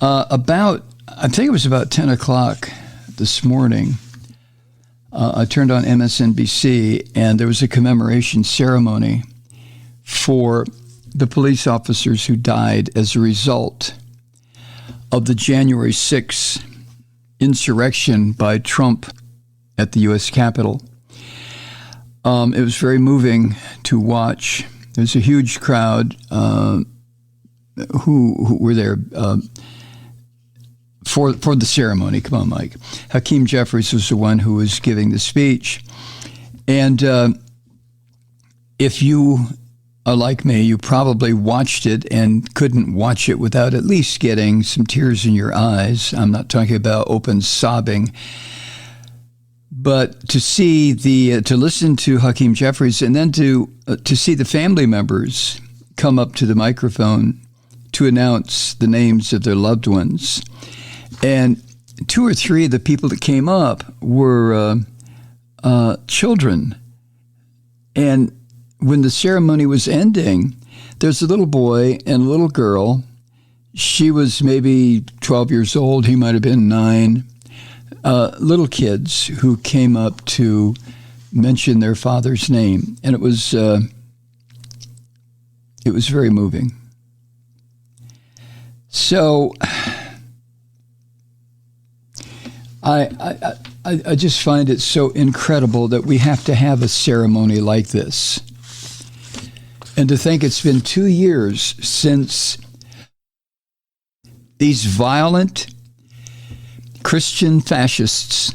I think it was about 10 o'clock this morning, I turned on MSNBC, and there was a commemoration ceremony for the police officers who died as a result of the January 6th insurrection by Trump at the U.S. Capitol. It was very moving to watch. There's a huge crowd who were there for the ceremony. Come on, Mike. Hakeem Jeffries was the one who was giving the speech. And if you are like me, you probably watched it and couldn't watch it without at least getting some tears in your eyes. I'm not talking about open sobbing. But to listen to Hakeem Jeffries, and then to see the family members come up to the microphone to announce the names of their loved ones. And two or three of the people that came up were children. And when the ceremony was ending, there's a little boy and a little girl. She was maybe 12 years old. He might have been 9. Little kids who came up to mention their father's name. And it was very moving. So I just find it so incredible that we have to have a ceremony like this. And to think it's been 2 years since these violent Christian fascists,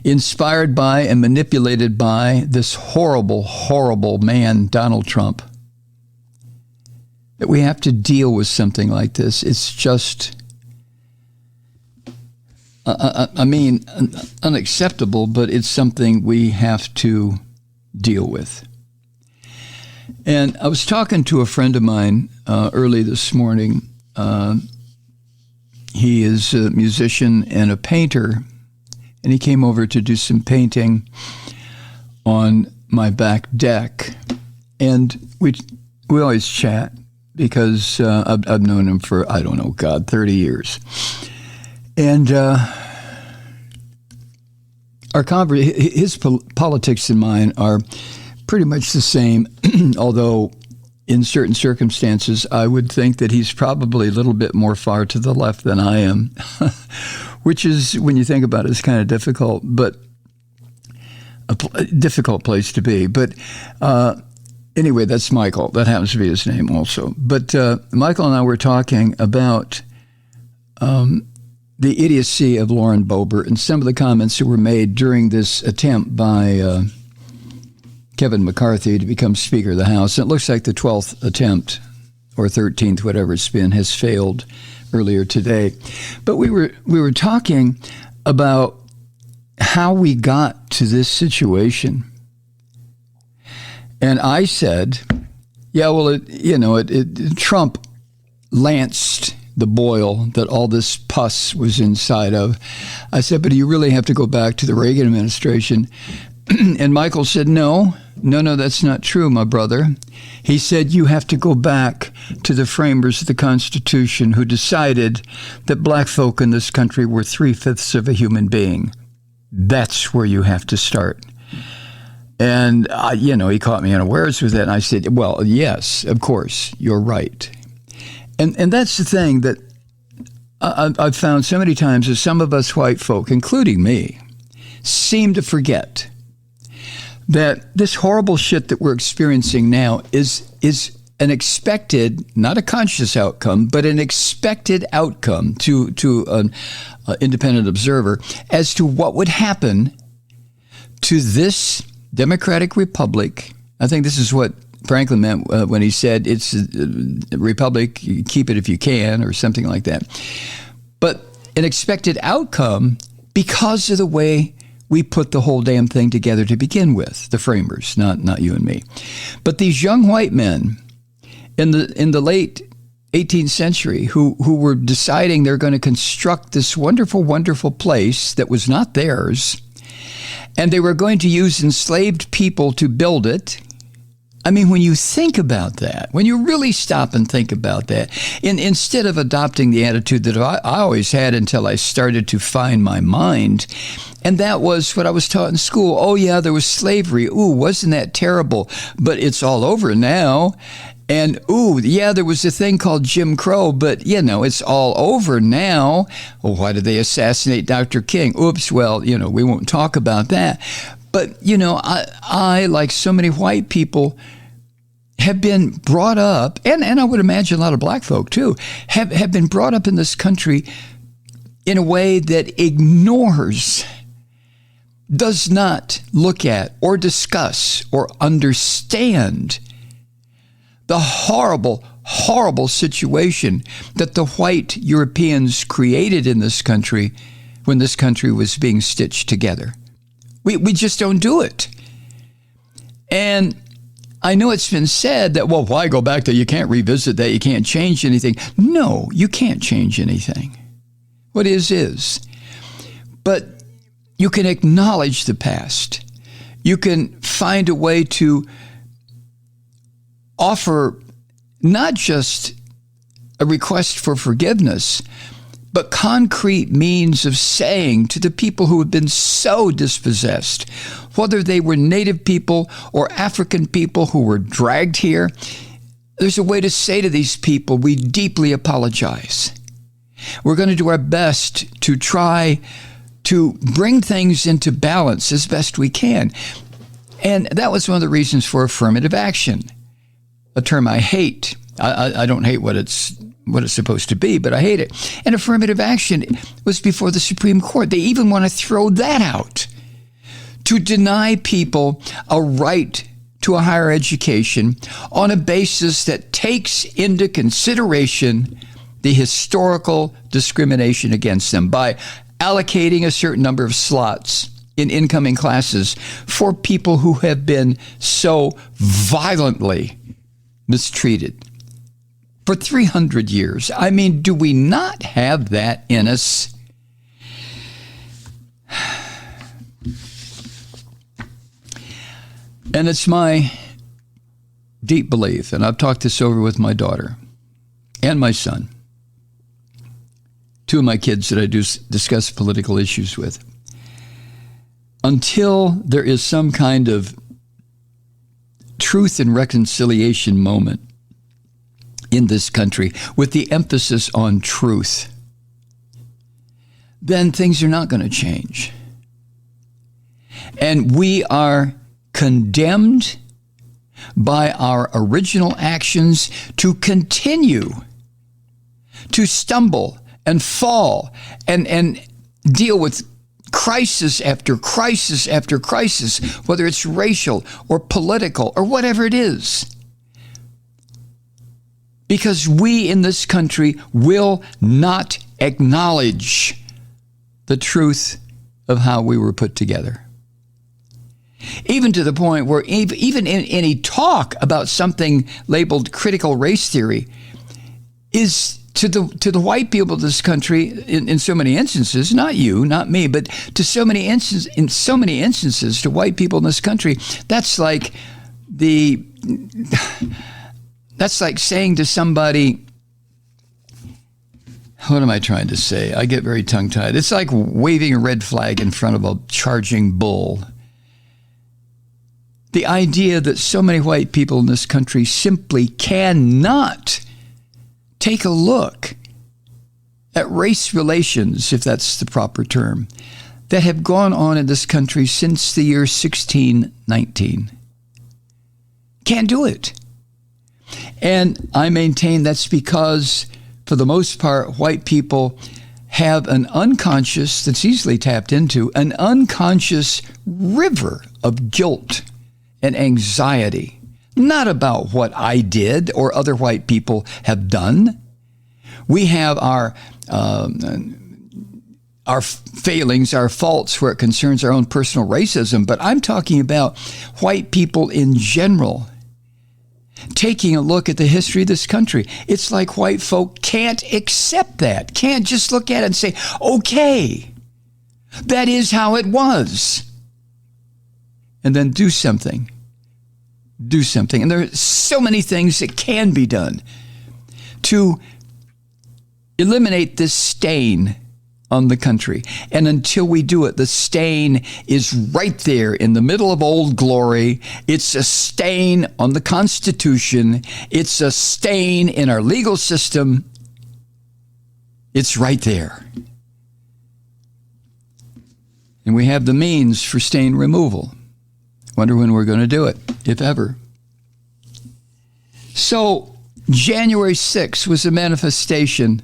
inspired by and manipulated by this horrible, horrible man, Donald Trump, that we have to deal with something like this. It's just, unacceptable, but it's something we have to deal with. And I was talking to a friend of mine early this morning. He is a musician and a painter, and he came over to do some painting on my back deck. And we always chat because I've known him for, 30 years. And his politics and mine are pretty much the same, although in certain circumstances, I would think that he's probably a little bit more far to the left than I am, which is, when you think about it, is kind of difficult, but a difficult place to be. But anyway, that's Michael. That happens to be his name also. But Michael and I were talking about the idiocy of Lauren Boebert and some of the comments that were made during this attempt by Kevin McCarthy to become Speaker of the House. And it looks like the 12th attempt, or 13th, whatever it's been, has failed earlier today. But we were talking about how we got to this situation. And I said, yeah, well, Trump lanced the boil that all this pus was inside of. I said, but you really have to go back to the Reagan administration. And Michael said, no, that's not true, my brother. He said, you have to go back to the framers of the Constitution who decided that black folk in this country were 3/5 of a human being. That's where you have to start. And, he caught me unawares with that. And I said, well, yes, of course, you're right. And that's the thing that I've found so many times is some of us white folk, including me, seem to forget that this horrible shit that we're experiencing now is an expected, not a conscious outcome, but an expected outcome to an independent observer as to what would happen to this democratic republic. I think this is what Franklin meant when he said it's a republic, you keep it if you can, or something like that. But an expected outcome because of the way we put the whole damn thing together to begin with, the framers, not you and me. But these young white men in the late 18th century who were deciding they're going to construct this wonderful, wonderful place that was not theirs, and they were going to use enslaved people to build it. I mean, when you think about that, when you really stop and think about that, instead of adopting the attitude that I always had until I started to find my mind, and that was what I was taught in school. Oh, yeah, there was slavery. Ooh, wasn't that terrible? But it's all over now. And, ooh, yeah, there was a thing called Jim Crow, but, it's all over now. Well, why did they assassinate Dr. King? Oops, well, we won't talk about that. But, I, like so many white people, have been brought up, and I would imagine a lot of black folk too, have been brought up in this country in a way that ignores, does not look at or discuss or understand the horrible, horrible situation that the white Europeans created in this country when this country was being stitched together. We just don't do it. And I know it's been said that, well, why go back there? You can't revisit that. You can't change anything. No, you can't change anything. What is. But you can acknowledge the past. You can find a way to offer not just a request for forgiveness, but concrete means of saying to the people who have been so dispossessed, whether they were Native people or African people who were dragged here, there's a way to say to these people, we deeply apologize. We're going to do our best to try to bring things into balance as best we can. And that was one of the reasons for affirmative action, a term I hate. I don't hate what it's supposed to be, but I hate it. And affirmative action was before the Supreme Court. They even want to throw that out to deny people a right to a higher education on a basis that takes into consideration the historical discrimination against them by allocating a certain number of slots in incoming classes for people who have been so violently mistreated for 300 years. I mean, do we not have that in us? And it's my deep belief, and I've talked this over with my daughter and my son, two of my kids that I do discuss political issues with. Until there is some kind of truth and reconciliation moment in this country with the emphasis on truth, then things are not going to change. And we are condemned by our original actions to continue to stumble and fall and deal with crisis after crisis after crisis, whether it's racial or political or whatever it is. Because we in this country will not acknowledge the truth of how we were put together. Even to the point where even in any talk about something labeled critical race theory is to the white people of this country, in so many instances, not you, not me, but to so many instances to white people in this country, that's like saying to somebody, what am I trying to say? I get very tongue-tied. It's like waving a red flag in front of a charging bull. The idea that so many white people in this country simply cannot take a look at race relations, if that's the proper term, that have gone on in this country since the year 1619. Can't do it. And I maintain that's because, for the most part, white people have an unconscious, that's easily tapped into, an unconscious river of guilt and anxiety, not about what I did or other white people have done. We have our failings, our faults where it concerns our own personal racism, but I'm talking about white people in general taking a look at the history of this country. It's like white folk can't accept that, can't just look at it and say, okay, that is how it was, and then do something do something. And there are so many things that can be done to eliminate this stain on the country. And until we do it, the stain is right there in the middle of Old Glory. It's a stain on the Constitution. It's a stain in our legal system. It's right there. And we have the means for stain removal. Wonder when we're going to do it, if ever. So, January 6th was a manifestation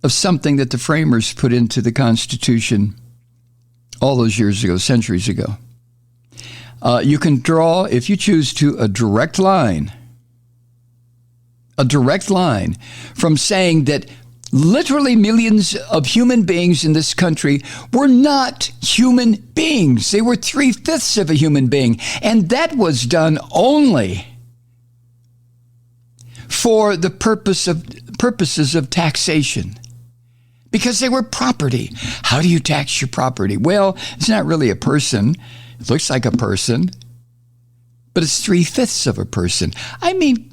of something that the framers put into the Constitution all those years ago, centuries ago. You can draw, if you choose to, a direct line from saying that literally millions of human beings in this country were not human beings. They were 3/5 of a human being. And that was done only for the purposes of taxation. Because they were property. How do you tax your property? Well, it's not really a person. It looks like a person, but it's 3/5 of a person. I mean,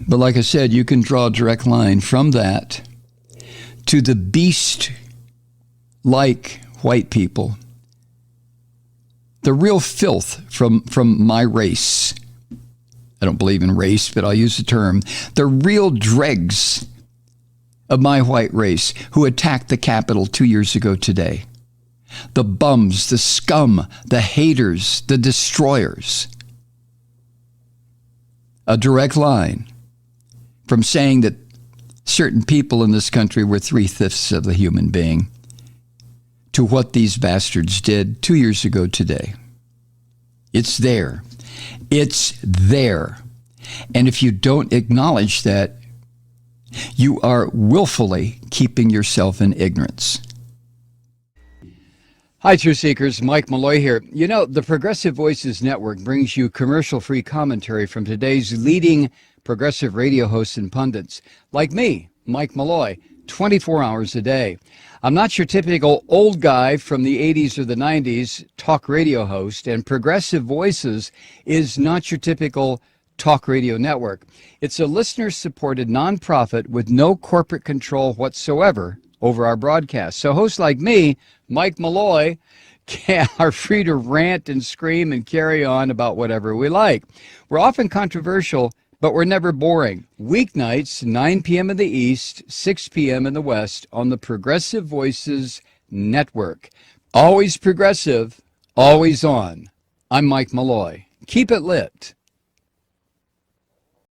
But like I said, you can draw a direct line from that to the beast-like white people. The real filth from my race. I don't believe in race, but I'll use the term. The real dregs of my white race who attacked the Capitol 2 years ago today. The bums, the scum, the haters, the destroyers. A direct line from saying that certain people in this country were 3/5 of the human being to what these bastards did 2 years ago today. It's there. It's there. And if you don't acknowledge that, you are willfully keeping yourself in ignorance. Hi, Truth Seekers. Mike Malloy here. You know, the Progressive Voices Network brings you commercial-free commentary from today's leading progressive radio hosts and pundits, like me, Mike Malloy, 24 hours a day. I'm not your typical old guy from the 80s or the 90s talk radio host, and Progressive Voices is not your typical talk radio network. It's a listener-supported nonprofit with no corporate control whatsoever over our broadcast. So hosts like me, Mike Malloy, are free to rant and scream and carry on about whatever we like. We're often controversial, but we're never boring. Weeknights, 9 p.m. in the East, 6 p.m. in the West on the Progressive Voices Network. Always progressive, always on. I'm Mike Malloy. Keep it lit.